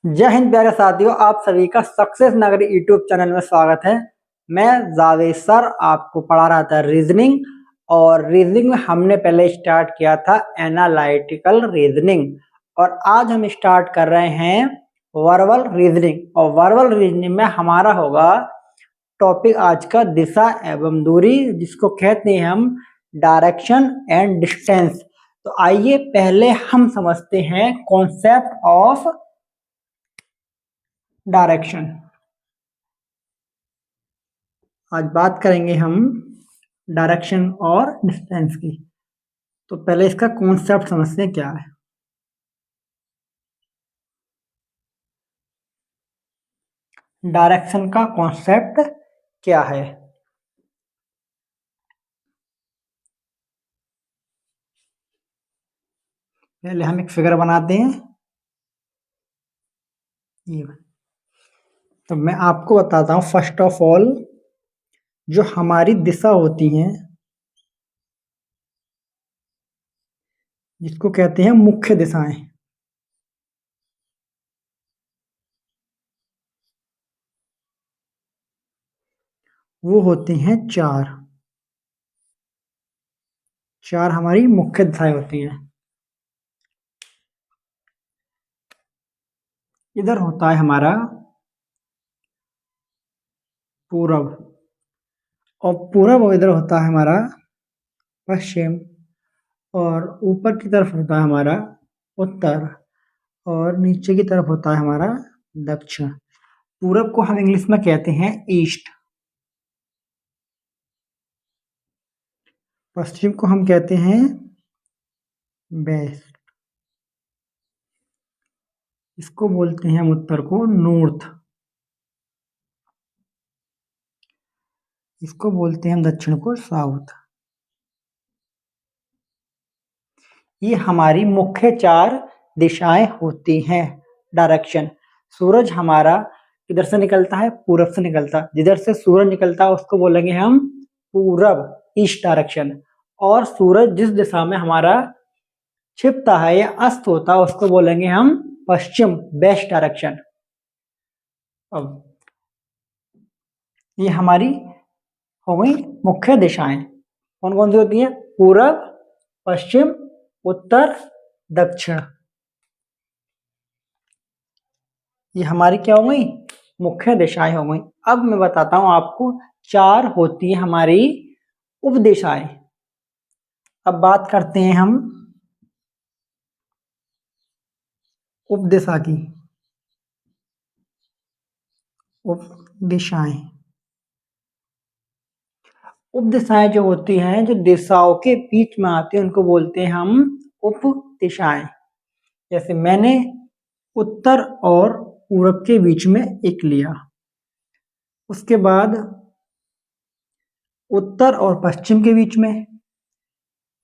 जय हिंद प्यारे साथियों, आप सभी का सक्सेस नगरी यूट्यूब चैनल में स्वागत है। मैं जावेद सर आपको पढ़ा रहा था रीजनिंग। और रीजनिंग में हमने पहले स्टार्ट किया था एनालिटिकल रीजनिंग, और आज हम स्टार्ट कर रहे हैं वर्बल रीजनिंग। और वर्बल रीजनिंग में हमारा होगा टॉपिक आज का दिशा एवं दूरी, जिसको कहते हैं हम डायरेक्शन एंड डिस्टेंस। तो आइए पहले हम समझते हैं कॉन्सेप्ट ऑफ डायरेक्शन। आज बात करेंगे हम डायरेक्शन और डिस्टेंस की। तो पहले इसका कॉन्सेप्ट समझते हैं क्या है। डायरेक्शन का कॉन्सेप्ट क्या है? पहले हम एक फिगर बनाते हैं। ये तो मैं आपको बताता हूँ फर्स्ट ऑफ ऑल, जो हमारी दिशा होती हैं जिसको कहते हैं मुख्य दिशाएं, वो होती हैं चार। चार हमारी मुख्य दिशाएं होती हैं। इधर होता है हमारा पूरब, और पूरब, और इधर होता है हमारा पश्चिम, और ऊपर की तरफ होता है हमारा उत्तर, और नीचे की तरफ होता है हमारा दक्षिण। पूरब को हम इंग्लिश में कहते हैं ईस्ट, पश्चिम को हम कहते हैं वेस्ट, इसको बोलते हैं हम उत्तर को नॉर्थ, इसको बोलते हैं हम दक्षिण को साउथ। ये हमारी मुख्य चार दिशाएं होती हैं। डायरेक्शन, सूरज हमारा किधर से निकलता है? पूरब से निकलता है। जिधर से सूरज निकलता है उसको बोलेंगे हम पूरब, ईस्ट डायरेक्शन। और सूरज जिस दिशा में हमारा छिपता है या अस्त होता है उसको बोलेंगे हम पश्चिम, वेस्ट डायरेक्शन। अब ये हमारी हो गई मुख्य दिशाएं। कौन कौन सी होती हैं? पूरब, पश्चिम, उत्तर, दक्षिण। ये हमारी क्या हो गई? मुख्य दिशाएं हो गई। अब मैं बताता हूं आपको, चार होती है हमारी उपदिशाएं। अब बात करते हैं हम उपदिशा की। उपदिशाएं, उपदिशाएं जो होती हैं, जो दिशाओं के बीच में आती हैं, उनको बोलते हैं हम उपदिशाएं। जैसे मैंने उत्तर और पूरब के बीच में एक लिया, उसके बाद उत्तर और पश्चिम के बीच में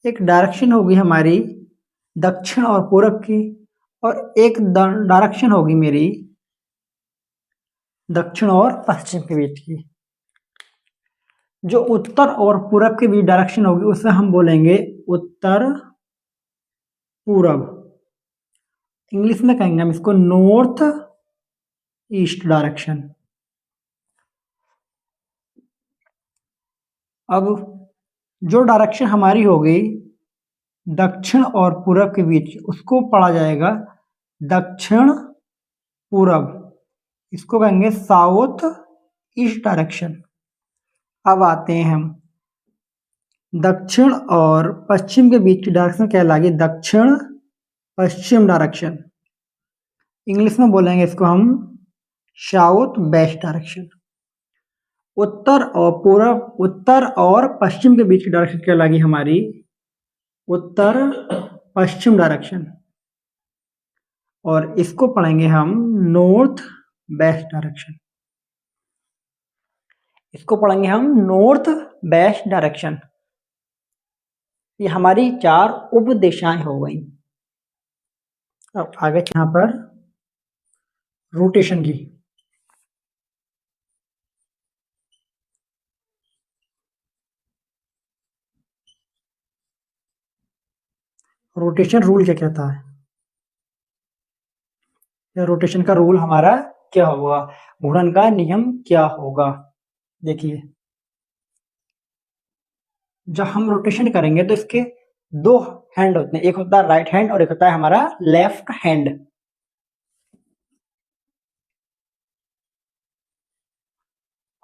एक डायरेक्शन होगी हमारी दक्षिण और पूरब की, और एक डायरेक्शन होगी मेरी दक्षिण और पश्चिम के बीच की। जो उत्तर और पूरब के बीच डायरेक्शन होगी उसे हम बोलेंगे उत्तर पूरब। इंग्लिश में कहेंगे हम इसको नॉर्थ ईस्ट डायरेक्शन। अब जो डायरेक्शन हमारी हो गई दक्षिण और पूरब के बीच, उसको पढ़ा जाएगा दक्षिण पूरब, इसको कहेंगे साउथ ईस्ट डायरेक्शन। अब आते हैं हम दक्षिण और पश्चिम के बीच की डायरेक्शन कहलाएगी दक्षिण पश्चिम डायरेक्शन। इंग्लिश में बोलेंगे इसको हम साउथ वेस्ट डायरेक्शन। उत्तर और पूरब, उत्तर और पश्चिम के बीच की डायरेक्शन कहलाएगी हमारी उत्तर पश्चिम डायरेक्शन, और इसको पढ़ेंगे हम नॉर्थ वेस्ट डायरेक्शन। इसको पढ़ेंगे हम नॉर्थ वेस्ट डायरेक्शन। ये हमारी चार उपदिशाएं हो गई। अब आगे यहाँ पर रोटेशन की। रोटेशन रूल क्या कहता है? या रोटेशन का रूल हमारा क्या होगा, घूर्णन का नियम क्या होगा। देखिए, जब हम रोटेशन करेंगे तो इसके दो हैंड होते हैं, एक होता है राइट हैंड और एक होता है हमारा लेफ्ट हैंड।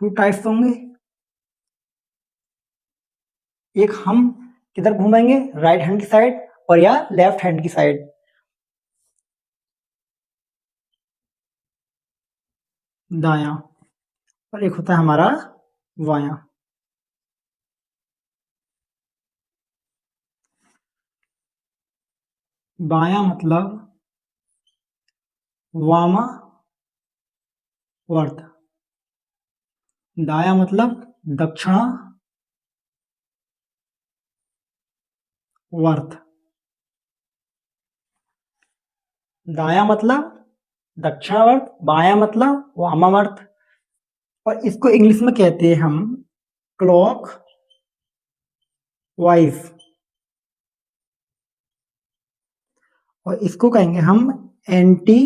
टू टाइप्स होंगे, एक हम किधर घूमेंगे, राइट हैंड की साइड और या लेफ्ट हैंड की साइड। दायां, और एक होता है हमारा वायां। बायां मतलब वामावर्त, दायां मतलब दक्षिणावर्त। दायां मतलब दक्षिणावर्त, बायां मतलब वामावर्त। और इसको इंग्लिश में कहते हैं हम क्लॉक वाइज, और इसको कहेंगे हम एंटी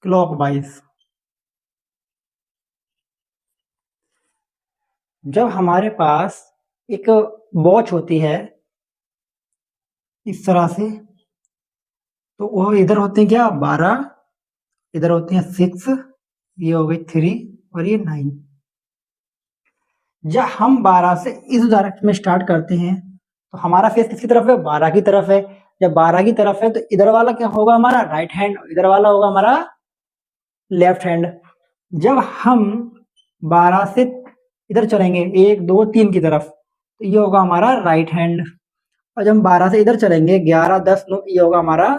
क्लॉकवाइज। जब हमारे पास एक वॉच होती है इस तरह से, तो वो इधर होते हैं क्या 12, इधर होते हैं 6, ये हो गई 3 और ये 9। जब हम 12 से इस डायरेक्शन में स्टार्ट करते हैं तो हमारा फेस किसकी तरफ है, 12 की तरफ है। जब 12 की तरफ है तो इधर वाला क्या होगा, हमारा राइट हैंड, इधर वाला होगा हमारा लेफ्ट हैंड। जब हम 12 से इधर चलेंगे 1 2 3 की तरफ, तो ये होगा हमारा राइट हैंड। और जब हम 12 से इधर चलेंगे 11 10 9, ये होगा हमारा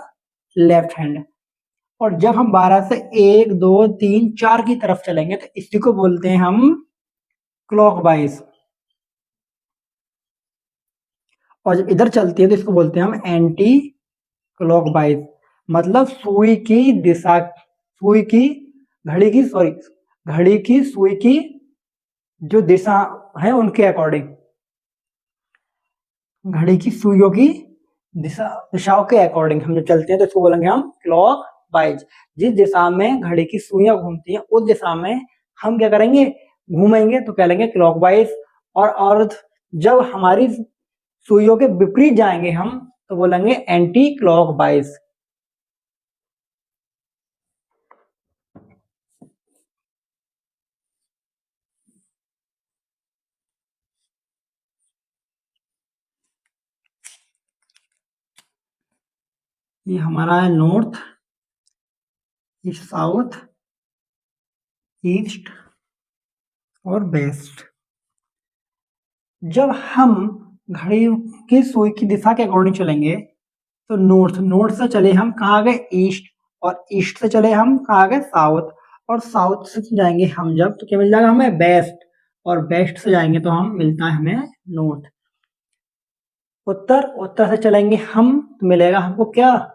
लेफ्ट हैंड। और जब हम 12 से 1 2 3 4 की तरफ चलेंगे तो इसी को बोलते हैं हम क्लॉकवाइज। और जब इधर चलती है तो इसको बोलते हैं हम एंटी क्लॉकवाइज। मतलब सुई की दिशा, सुई की घड़ी की, सॉरी, घड़ी की सुई की जो दिशा है उनके अकॉर्डिंग, घड़ी की सुइयों की दिशाओं के अकॉर्डिंग हम जब चलते हैं तो इसको बोलेंगे हम क्लॉक वाइज। जिस दिशा में घड़ी की सुइयां घूमती हैं उस दिशा में हम क्या करेंगे, घूमेंगे, तो कह लेंगे क्लॉक वाइज। और जब हमारी सुइयों के विपरीत जाएंगे हम तो बोलेंगे एंटी क्लॉक वाइज। ये हमारा है नॉर्थ, ये साउथ, ईस्ट और वेस्ट। जब हम घड़ी की सुई की दिशा के अकॉर्डिंग चलेंगे तो नॉर्थ, नॉर्थ से चले हम कहाँ आ गए ईस्ट, और ईस्ट से चले हम कहाँ आ गए साउथ, और साउथ से जाएंगे हम जब तो क्या मिल जाएगा हमें वेस्ट, और वेस्ट से जाएंगे तो हम मिलता है हमें नॉर्थ। उत्तर, उत्तर से चलेंगे हम तो मिलेगा हमको क्या,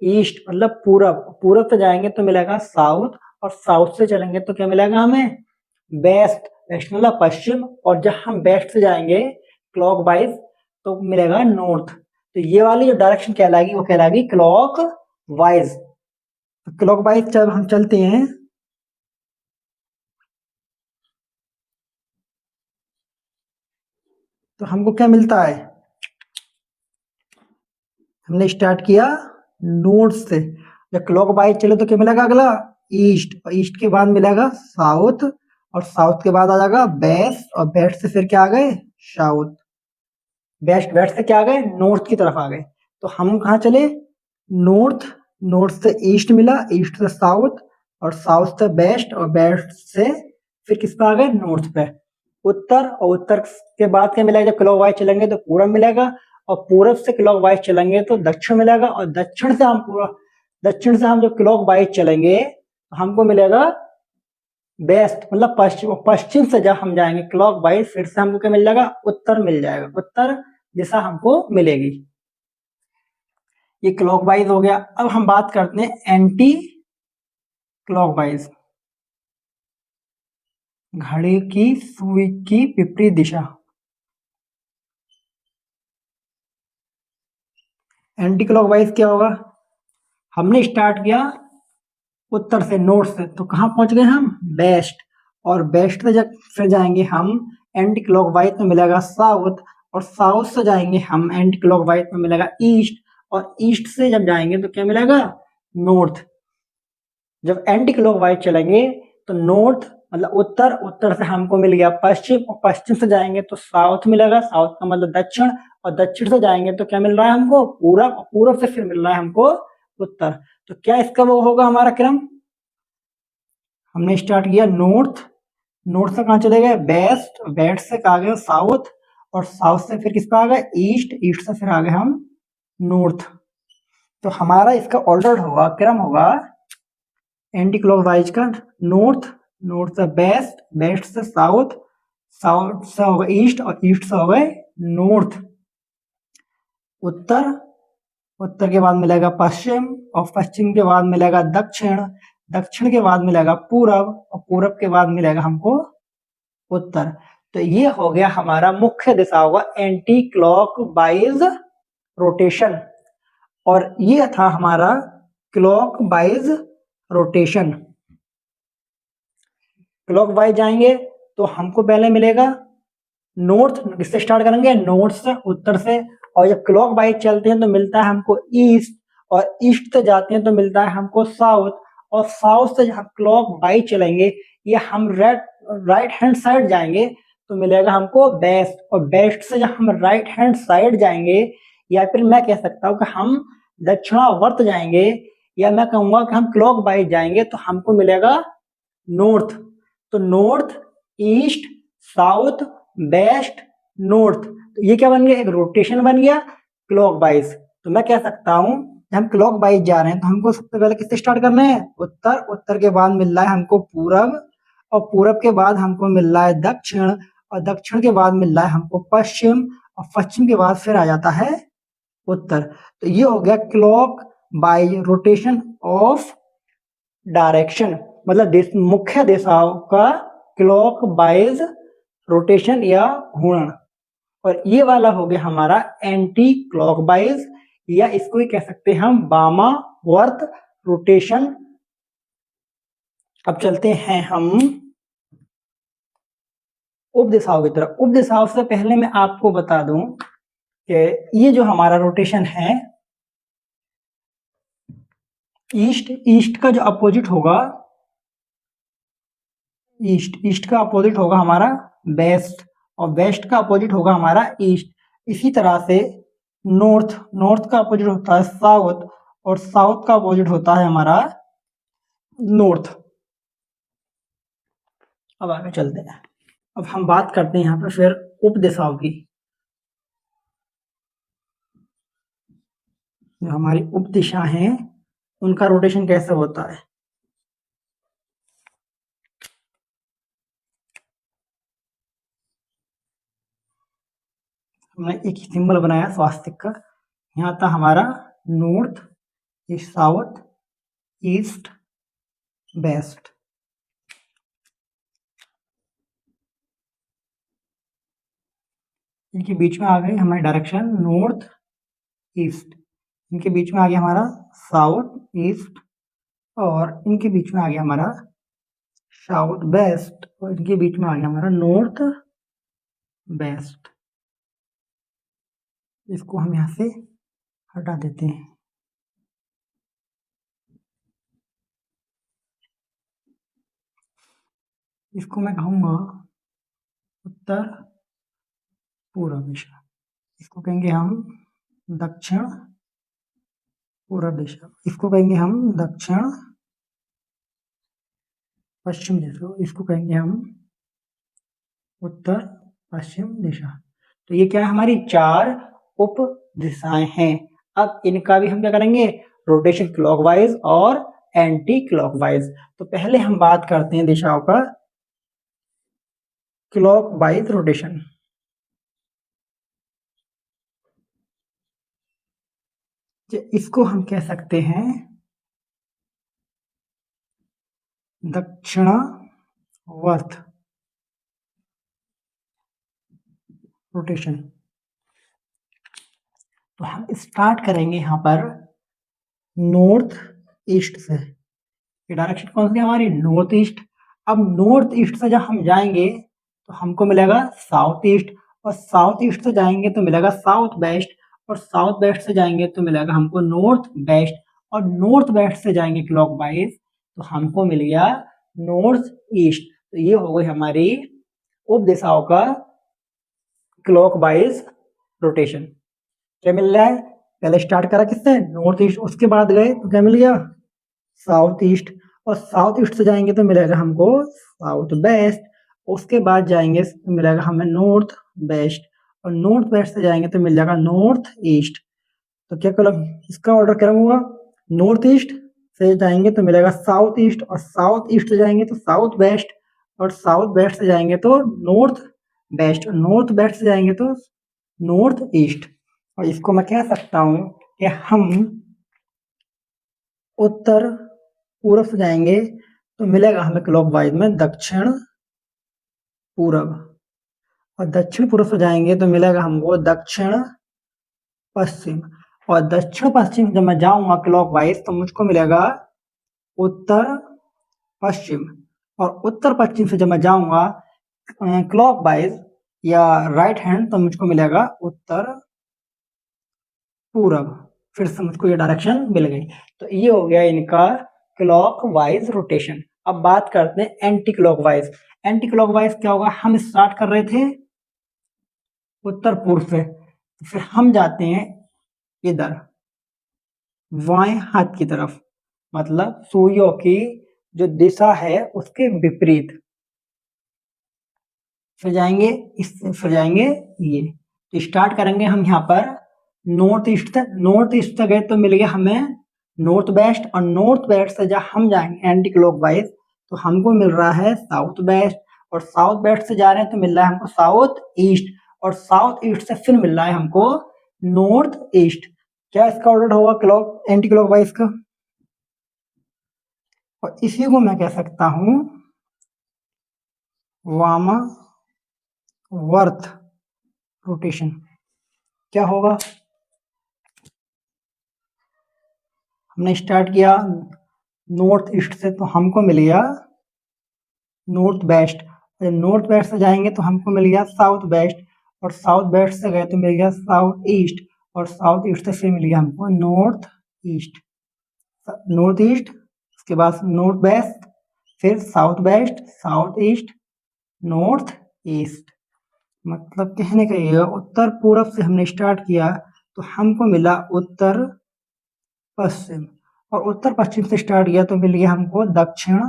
ईस्ट मतलब पूरब, पूरब से जाएंगे तो मिलेगा साउथ, और साउथ से चलेंगे तो क्या मिलेगा हमें वेस्ट, वेस्ट मतलब पश्चिम। और जब हम वेस्ट से जाएंगे क्लॉक वाइज तो मिलेगा नॉर्थ। तो ये वाली जो डायरेक्शन कहलाएगी वो कहलाएगी क्लॉक वाइज। तो क्लॉक वाइज जब हम चलते हैं तो हमको क्या मिलता है, हमने स्टार्ट किया नॉर्थ से, जब क्लॉक वाइज चले तो क्या मिलेगा अगला ईस्ट, और ईस्ट के बाद मिलेगा साउथ, और साउथ के बाद आ जाएगा वेस्ट, और वेस्ट से फिर क्या आ गए साउथ, वेस्ट, वेस्ट से क्या आ गए नॉर्थ की तरफ आ गए। तो हम कहाँ चले नॉर्थ, नॉर्थ से ईस्ट मिला, ईस्ट से साउथ, और साउथ से वेस्ट, और वेस्ट से फिर किस पे आ गए नॉर्थ पे उत्तर, और उत्तर के बाद क्या मिलेगा, जब क्लॉक वाइज चलेंगे तो पूरब मिलेगा, और पूरब से क्लॉक वाइज चलेंगे तो दक्षिण मिलेगा, और दक्षिण से हम पूरा, दक्षिण से हम जब क्लॉक वाइज चलेंगे तो हमको मिलेगा वेस्ट मतलब पश्चिम, पश्चिम से जब हम जाएंगे क्लॉक वाइज फिर से हमको क्या मिल जाएगा उत्तर मिल जाएगा, उत्तर दिशा हमको मिलेगी। ये क्लॉक वाइज हो गया। अब हम बात करते हैं एंटी क्लॉक वाइज, घड़ी की सुई की विपरीत दिशा। एंटी क्लॉकवाइज क्या होगा, हमने स्टार्ट किया उत्तर से, नॉर्थ से, तो कहाँ पहुंच गए हम, वेस्ट, और वेस्ट से जब फिर जाएंगे हम एंटी क्लॉकवाइज में मिलेगा साउथ, और साउथ से जाएंगे हम एंटी क्लॉकवाइज में मिलेगा ईस्ट, और ईस्ट से जब जाएंगे तो क्या मिलेगा, नॉर्थ। जब एंटी क्लॉकवाइज चलेंगे तो नॉर्थ मतलब उत्तर, उत्तर से हमको मिल गया पश्चिम, और पश्चिम से जाएंगे तो साउथ मिलेगा, साउथ का मतलब दक्षिण, और दक्षिण से जाएंगे तो क्या मिल रहा है हमको, पूरब, और पूरब से फिर मिल रहा है हमको उत्तर। तो क्या इसका वो होगा हमारा क्रम, हमने स्टार्ट किया नॉर्थ, नॉर्थ से कहाँ चले गए, वेस्ट, वेस्ट से कहा गया साउथ, और साउथ से फिर किस पे आ गए, ईस्ट, ईस्ट से फिर आ गए हम नॉर्थ। तो हमारा इसका ऑर्डर होगा, क्रम होगा एंटी क्लॉकवाइज का, नॉर्थ, नॉर्थ से वेस्ट, वेस्ट से साउथ, साउथ से होगा ईस्ट, और ईस्ट से हो गए नॉर्थ, उत्तर, उत्तर के बाद मिलेगा पश्चिम, और पश्चिम के बाद मिलेगा दक्षिण, दक्षिण के बाद मिलेगा पूरब, और पूरब के बाद मिलेगा हमको उत्तर। तो ये हो गया हमारा मुख्य दिशाओं का एंटी क्लॉकवाइज रोटेशन, और ये था हमारा क्लॉकवाइज रोटेशन। क्लॉकवाइज जाएंगे तो हमको पहले मिलेगा नॉर्थ, किससे स्टार्ट करेंगे, नॉर्थ से, उत्तर से, और जब क्लॉकवाइज चलते हैं तो मिलता है हमको ईस्ट, और ईस्ट से जाते हैं तो मिलता है हमको साउथ, और साउथ से जब क्लॉकवाइज चलेंगे या हम राइट हैंड साइड जाएंगे तो मिलेगा हमको वेस्ट, और वेस्ट से जब हम राइट हैंड साइड जाएंगे, या फिर मैं कह सकता हूँ कि हम दक्षिणावर्त जाएंगे, या मैं कहूंगा कि हम क्लॉकवाइज जाएंगे तो हमको मिलेगा नॉर्थ। तो north, east, south, west, north, तो ये क्या बन गया, एक रोटेशन बन गया क्लॉकवाइज। तो मैं कह सकता हूं हम क्लॉकवाइज जा रहे हैं तो हमको सबसे पहले किससे स्टार्ट करना है, उत्तर, उत्तर के बाद मिल रहा है हमको पूरब, और पूरब के बाद हमको मिल रहा है दक्षिण, और दक्षिण के बाद मिल रहा है हमको पश्चिम, और पश्चिम के बाद फिर आ जाता है उत्तर। तो ये हो गया clock by rotation of direction, मतलब मुख्य दिशाओं का क्लॉक वाइज रोटेशन या घूर्णन। और ये वाला हो गया हमारा एंटी क्लॉकवाइज, या इसको ही कह सकते हैं हम वामावर्त रोटेशन। अब चलते हैं हम उपदिशाओं की तरफ। उपदिशाओं से पहले मैं आपको बता दूं कि ये जो हमारा रोटेशन है, ईस्ट, ईस्ट का जो अपोजिट होगा, ईस्ट, ईस्ट का अपोजिट होगा हमारा वेस्ट, और वेस्ट का अपोजिट होगा हमारा ईस्ट। इसी तरह से नॉर्थ, नॉर्थ का अपोजिट होता है साउथ, और साउथ का अपोजिट होता है हमारा नॉर्थ। अब आगे चलते हैं, अब हम बात करते हैं यहाँ पे फिर उप दिशाओं की। जो हमारी उप दिशा है उनका रोटेशन कैसे होता है। हमने एक सिंबल बनाया स्वास्तिक का, यहाँ था हमारा नॉर्थ, साउथ, ईस्ट, वेस्ट। इनके बीच में आ गई हमारी डायरेक्शन नॉर्थ, ईस्ट, इनके बीच में आ गया हमारा साउथ, ईस्ट, और इनके बीच में आ गया हमारा साउथ, वेस्ट, और इनके बीच में आ गया हमारा नॉर्थ, वेस्ट। इसको हम यहाँ से हटा देते हैं। इसको मैं कहूँगा उत्तर पूर्व दिशा, इसको कहेंगे हम दक्षिण पूर्व दिशा, इसको कहेंगे हम दक्षिण पश्चिम दिशा, इसको कहेंगे हम उत्तर पश्चिम दिशा। तो ये क्या है, हमारी चार उप दिशाएं हैं। अब इनका भी हम क्या करेंगे, रोटेशन क्लॉकवाइज और एंटी क्लॉकवाइज। तो पहले हम बात करते हैं दिशाओं का क्लॉकवाइज रोटेशन। इसको हम कह सकते हैं दक्षिणावर्त रोटेशन। तो हम स्टार्ट करेंगे यहाँ पर नॉर्थ ईस्ट से। ये डायरेक्शन कौन सी है हमारी? North east. अब नॉर्थ ईस्ट से जब हम जाएंगे तो हमको मिलेगा साउथ ईस्ट, और साउथ ईस्ट से जाएंगे तो मिलेगा साउथ वेस्ट, और साउथ वेस्ट से जाएंगे तो मिलेगा हमको नॉर्थ वेस्ट, और नॉर्थ वेस्ट से जाएंगे क्लॉकवाइज तो हमको मिल गया नॉर्थ ईस्ट। तो ये हो गई हमारी उप दिशाओं का क्लॉकवाइज रोटेशन। क्या मिल रहा है? पहले स्टार्ट करा किससे? नॉर्थ ईस्ट, उसके बाद गए तो क्या मिल गया? साउथ ईस्ट, और साउथ ईस्ट से जाएंगे तो मिलेगा हमको साउथ वेस्ट, उसके बाद जाएंगे तो मिलेगा हमें नॉर्थ वेस्ट, और नॉर्थ वेस्ट से जाएंगे तो मिल जाएगा नॉर्थ ईस्ट। तो क्या कलम इसका ऑर्डर क्रम हुआ? नॉर्थ ईस्ट से जाएंगे तो मिलेगा साउथ ईस्ट, और साउथ ईस्ट से जाएंगे तो साउथ वेस्ट, और साउथ वेस्ट से जाएंगे तो नॉर्थ वेस्ट, और नॉर्थ वेस्ट से जाएंगे तो नॉर्थ ईस्ट। और इसको मैं कह सकता हूँ कि हम उत्तर पूर्व से जाएंगे तो मिलेगा हमें क्लॉकवाइज में दक्षिण पूर्व, और दक्षिण पूर्व से जाएंगे तो मिलेगा हमको दक्षिण पश्चिम, और दक्षिण पश्चिम जब मैं जाऊंगा क्लॉकवाइज तो मुझको मिलेगा उत्तर पश्चिम, और उत्तर पश्चिम से जब मैं जाऊंगा क्लॉकवाइज या राइट हैंड तो मुझको मिलेगा उत्तर पूरब। फिर से मुझको ये डायरेक्शन मिल गई। तो ये हो गया इनका क्लॉकवाइज रोटेशन। अब बात करते हैं एंटी क्लॉकवाइज। एंटी क्लॉकवाइज क्या होगा? हम स्टार्ट कर रहे थे उत्तर पूर्व से, तो फिर हम जाते हैं इधर बाएं हाथ की तरफ, मतलब सुइयों की जो दिशा है उसके विपरीत। फिर जाएंगे फिर जाएंगे ये, तो स्टार्ट करेंगे हम यहाँ पर नॉर्थ ईस्ट से। नॉर्थ ईस्ट से गए तो मिल गया हमें नॉर्थ वेस्ट, और नॉर्थ वेस्ट से जब हम जाएंगे एंटी क्लॉकवाइज तो हमको मिल रहा है साउथ वेस्ट, और साउथ वेस्ट से जा रहे हैं तो मिल रहा है हमको साउथ ईस्ट, और साउथ ईस्ट से फिर मिल रहा है हमको नॉर्थ ईस्ट। क्या इसका ऑर्डर होगा क्लॉक एंटी क्लॉकवाइज का? और इसी को मैं कह सकता हूं वामावर्त रोटेशन। क्या होगा? हमने स्टार्ट किया नॉर्थ ईस्ट से तो हमको मिल गया नॉर्थ वेस्ट, नॉर्थ वेस्ट से जाएंगे तो हमको मिल गया साउथ वेस्ट, और साउथ वेस्ट से गए तो मिल गया साउथ ईस्ट, और साउथ ईस्ट से फिर मिल गया हमको नॉर्थ ईस्ट। नॉर्थ ईस्ट, उसके बाद नॉर्थ वेस्ट, फिर south west, south east, north east. मतलब कहने का ये उत्तर पूर्व से हमने स्टार्ट किया तो हमको मिला उत्तर पश्चिम, और उत्तर पश्चिम से स्टार्ट किया तो मिल गया हमको दक्षिण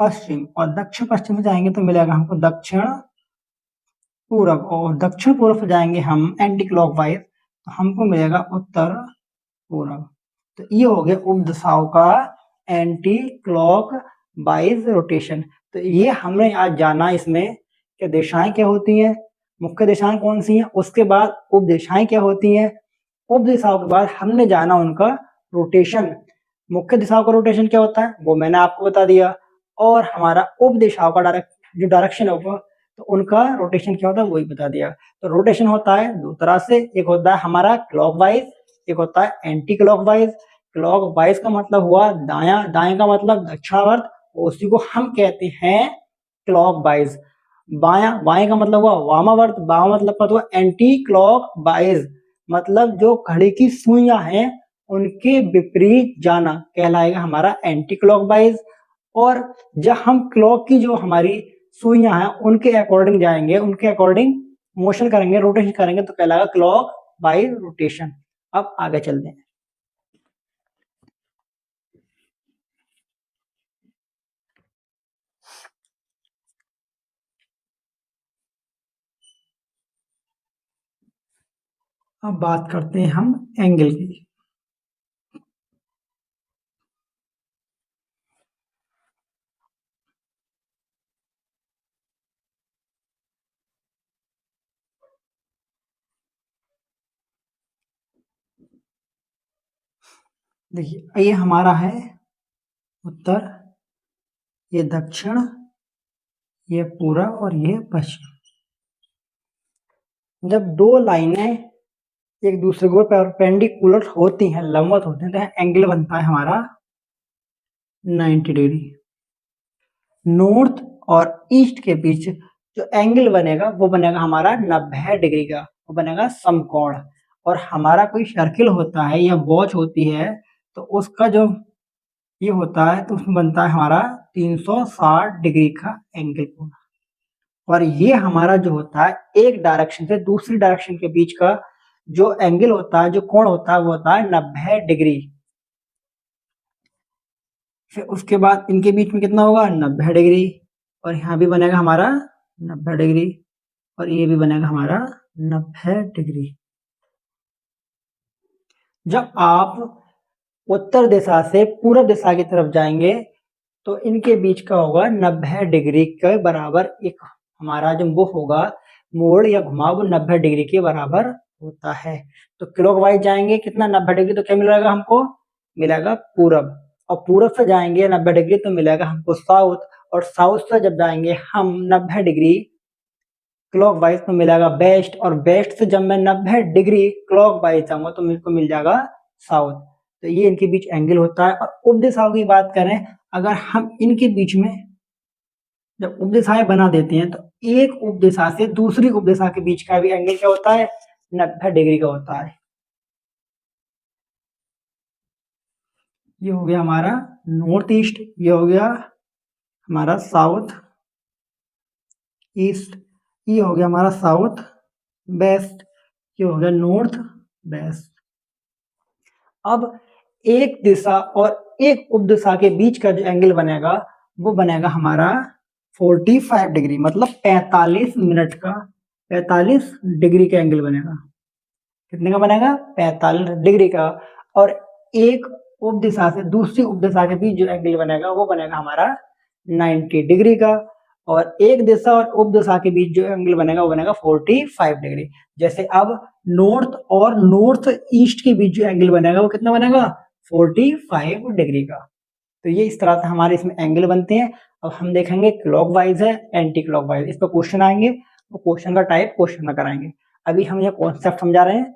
पश्चिम, और दक्षिण पश्चिम में जाएंगे तो मिलेगा हमको दक्षिण पूरब, और दक्षिण पूर्व से जाएंगे हम एंटी क्लॉकवाइज तो हमको मिलेगा उत्तर पूरब। तो ये हो गया उप दिशाओं का एंटी क्लॉक वाइज रोटेशन। तो ये हमने आज जाना इसमें कि दिशाएं क्या होती हैं, मुख्य दिशाएं कौन सी हैं, उसके बाद उप दिशाएं क्या होती हैं, उप दिशाओं के बाद हमने जाना उनका रोटेशन। मुख्य दिशाओं का रोटेशन क्या होता है वो मैंने आपको बता दिया, और हमारा उप दिशाओं का जो डायरेक्शन होगा तो उनका रोटेशन क्या होता है वही बता दिया। तो रोटेशन होता है दो तरह से, एक होता है हमारा क्लॉकवाइज, एक होता है एंटी क्लॉकवाइज। क्लॉकवाइज का मतलब हुआ दाया, दाएं का मतलब दक्षिणावर्त, उसी को हम कहते हैं क्लॉकवाइज। बाया, बाएं का मतलब हुआ वामावर्त, वामा मतलब हुआ एंटी क्लॉकवाइज, मतलब जो घड़ी की सुइयां हैं उनके विपरीत जाना कहलाएगा हमारा एंटी क्लॉकवाइज। और जब हम क्लॉक की जो हमारी सुइयां हैं उनके अकॉर्डिंग जाएंगे, उनके अकॉर्डिंग मोशन करेंगे, रोटेशन करेंगे तो कहलाएगा क्लॉक वाइज रोटेशन। अब आगे चलते हैं। अब बात करते हैं हम एंगल की। देखिए ये हमारा है उत्तर, ये दक्षिण, ये पूर्व, और ये पश्चिम। जब दो लाइनें एक दूसरे के ऊपर परपेंडिकुलर होती हैं, लंबवत होते हैं, तो एंगल बनता है हमारा 90 डिग्री। नॉर्थ और ईस्ट के बीच जो एंगल बनेगा वो बनेगा हमारा 90 डिग्री का, वो बनेगा समकोण। और हमारा कोई सर्किल होता है या वॉच होती है तो उसका जो ये होता है तो उसमें बनता है हमारा 360 डिग्री का एंगल कोण। और ये हमारा जो होता है एक डायरेक्शन से दूसरी डायरेक्शन के बीच का जो एंगल होता है, जो कोण होता है, वो होता है 90 डिग्री। फिर उसके बाद इनके बीच में कितना होगा 90 डिग्री, और यहाँ भी बनेगा हमारा 90 डिग्री, और ये भी बनेगा हमारा 90 डिग्री। जब आप उत्तर दिशा से पूर्व दिशा की तरफ जाएंगे तो इनके बीच का होगा 90 डिग्री के बराबर एक हमारा जो वो होगा मोड़ या घुमाव, वो 90 डिग्री के बराबर होता है। तो क्लॉकवाइज जाएंगे कितना 90 डिग्री, तो क्या मिलेगा हमको, मिलेगा पूरब। और पूरब से जाएंगे 90 डिग्री तो मिलेगा हमको साउथ। और साउथ से जब जाएंगे हम 90 डिग्री क्लॉकवाइज तो मिलेगा वेस्ट। और वेस्ट से जब मैं 90 डिग्री क्लॉकवाइज जाऊंगा तो मेरे को मिल जाएगा साउथ। तो ये इनके बीच एंगल होता है। और उपदिशाओं की बात करें, अगर हम इनके बीच में जब उपदिशाएं बना देते हैं तो एक उपदिशा से दूसरी उपदिशा के बीच का भी एंगल क्या होता है, 90 डिग्री का होता है। ये हो गया हमारा नॉर्थ ईस्ट, ये हो गया हमारा साउथ ईस्ट, ये हो गया हमारा साउथ वेस्ट, ये हो गया नॉर्थ वेस्ट। अब एक दिशा और एक उपदिशा के बीच का जो एंगल बनेगा वो बनेगा हमारा 45 डिग्री, मतलब 45 मिनट का, 45 डिग्री का एंगल बनेगा। कितने का बनेगा, 45 डिग्री का। और एक उपदिशा से दूसरी उपदिशा के बीच जो एंगल बनेगा वो बनेगा हमारा 90 डिग्री का। और एक दिशा और उपदिशा के बीच जो एंगल बनेगा वो बनेगा 45 डिग्री। जैसे अब नॉर्थ और नॉर्थ ईस्ट के बीच जो एंगल बनेगा वो कितना बनेगा, 45 डिग्री का। तो ये इस तरह से हमारे इसमें एंगल बनते हैं। अब हम देखेंगे क्लॉकवाइज है एंटी क्लॉकवाइज, इस पर क्वेश्चन आएंगे, वो क्वेश्चन का टाइप क्वेश्चन में कराएंगे। अभी हम ये कॉन्सेप्ट समझा रहे हैं।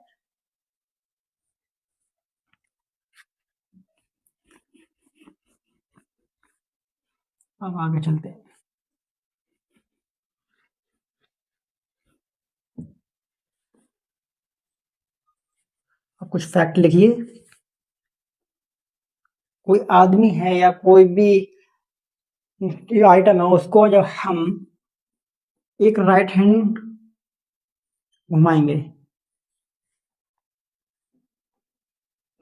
अब आगे चलते हैं। अब कुछ फैक्ट लिखिए। कोई आदमी है या कोई भी आइटम है, उसको जब हम एक राइट हैंड घुमाएंगे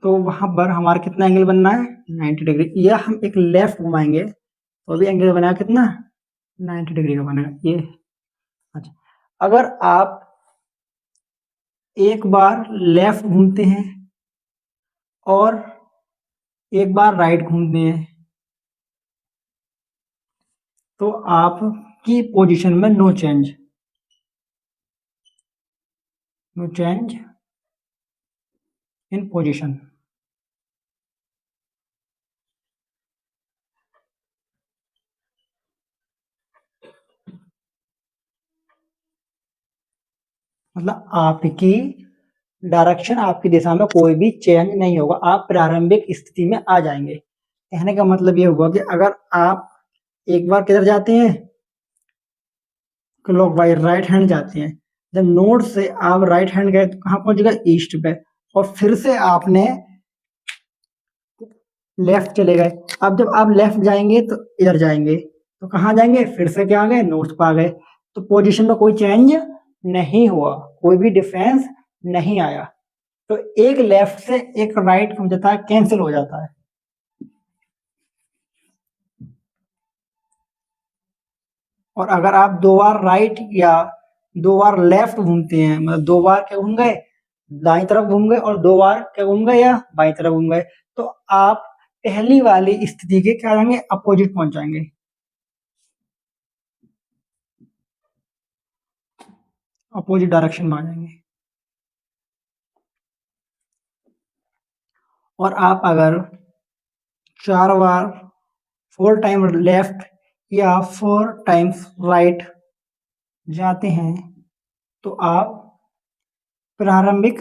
तो वहां पर हमारा कितना एंगल बनना है, 90 डिग्री। या हम एक लेफ्ट घुमाएंगे तो भी एंगल बनेगा कितना, 90 डिग्री का बनेगा ये। अच्छा, अगर आप एक बार लेफ्ट घूमते हैं और एक बार राइट घूमते हैं तो आपकी पोजीशन में नो चेंज इन पोजीशन। मतलब आपकी डायरेक्शन, आपकी दिशा में कोई भी चेंज नहीं होगा, आप प्रारंभिक स्थिति में आ जाएंगे। कहने का मतलब ये हुआ कि अगर आप एक बार किधर जाते हैं, क्लॉकवाइज राइट हैंड जाते हैं, जब नॉर्थ से आप राइट हैंड गए तो कहाँ पहुंच गए, ईस्ट पे, और फिर से आपने लेफ्ट चले गए। अब जब आप लेफ्ट जाएंगे तो इधर जाएंगे तो कहाँ जाएंगे, फिर से क्या आ गए, नॉर्थ पे आ गए। तो पोजीशन में कोई चेंज नहीं हुआ, कोई भी डिफरेंस नहीं आया। तो एक लेफ्ट से एक राइट हो जाता है, कैंसिल हो जाता है। और अगर आप दो बार राइट या दो बार लेफ्ट घूमते हैं, मतलब दो बार क्या घूम गए, दाई तरफ घूम गए, और दो बार क्या घूम गए, या बाई तरफ घूम गए, तो आप पहली वाली स्थिति के क्या जाएंगे, अपोजिट पहुंच जाएंगे। अपोजिट डायरेक्शन में आ जाएंगे। और आप अगर 4 बार 4 टाइम लेफ्ट या 4 टाइम्स राइट जाते हैं तो आप प्रारंभिक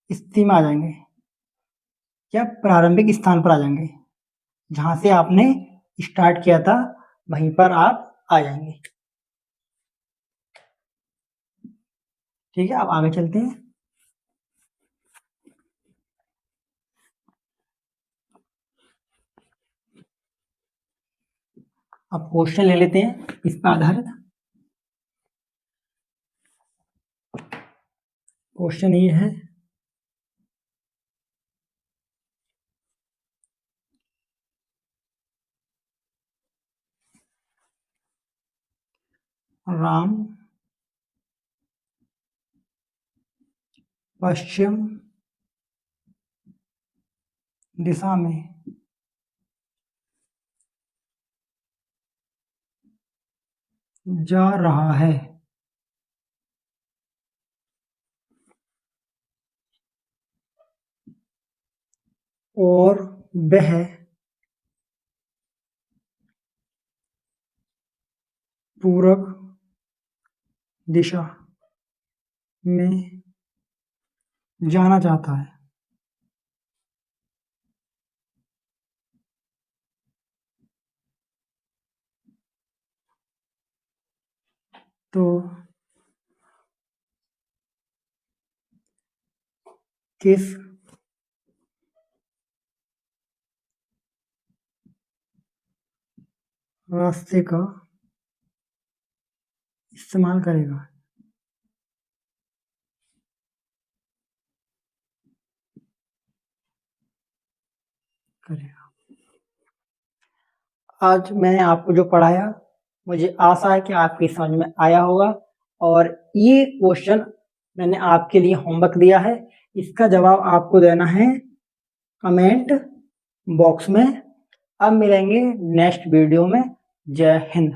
स्थिति में आ जाएंगे, क्या प्रारंभिक स्थान पर आ जाएंगे, जहां से आपने स्टार्ट किया था वहीं पर आप आ जाएंगे। ठीक है, अब आगे चलते हैं। अब क्वेश्चन ले लेते हैं इस पर आधारित। क्वेश्चन ये है, राम पश्चिम दिशा में जा रहा है और वह पूरब दिशा में जाना चाहता है, तो किस रास्ते का इस्तेमाल करेगा। आज मैंने आपको जो पढ़ाया, मुझे आशा है कि आपकी समझ में आया होगा, और ये क्वेश्चन मैंने आपके लिए होमवर्क दिया है, इसका जवाब आपको देना है कमेंट बॉक्स में। अब मिलेंगे नेक्स्ट वीडियो में। जय हिंद।